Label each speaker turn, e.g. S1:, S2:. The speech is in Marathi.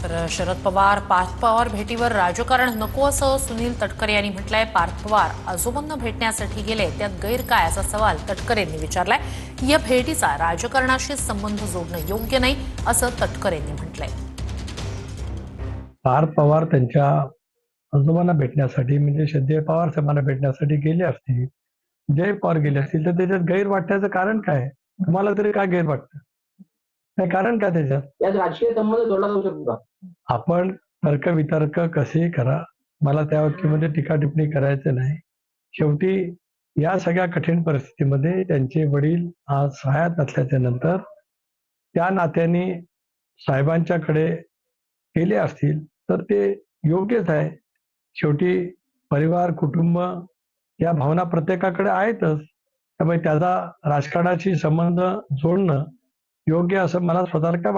S1: तर शरद पवार पार्थ पवार भेटीवर राजकारण नको असं सुनील तटकरे यांनी म्हटलंय। पार्थ पवार आजोबांना भेटण्यासाठी गेले, त्यात गैर काय असा सवाल तटकरेंनी विचारलाय। या भेटीचा राजकारणाशी संबंध जोडणं योग्य नाही असं तटकरेंनी म्हटलंय।
S2: पार्थ पवार त्यांच्या आजोबांना भेटण्यासाठी म्हणजे श्रद्धेय पवार साहेबांना भेटण्यासाठी गेले असतील, जय पवार गेले असतील, तर त्याच्यात गैर वाटण्याचं कारण काय? तुम्हाला तरी काय गैर वाटतं? काय कारण काय त्याच्यात?
S3: यात राजकीय संबंध जोडला जाऊ शकतो का?
S2: आपण तर्क वितर्क कसेही करा, मला त्या बाबतीमध्ये टीका टिप्पणी करायचं नाही। शेवटी या सगळ्या कठीण परिस्थितीमध्ये त्यांचे वडील आज हयात असल्याच्या नंतर त्या नात्याने साहेबांच्याकडे गेले असतील तर ते योग्यच आहे। शेवटी परिवार, कुटुंब या भावना प्रत्येकाकडे आहेतच, त्यामुळे त्याचा राजकारणाशी संबंध जोडणं योग्य असं मला स्वतःला काय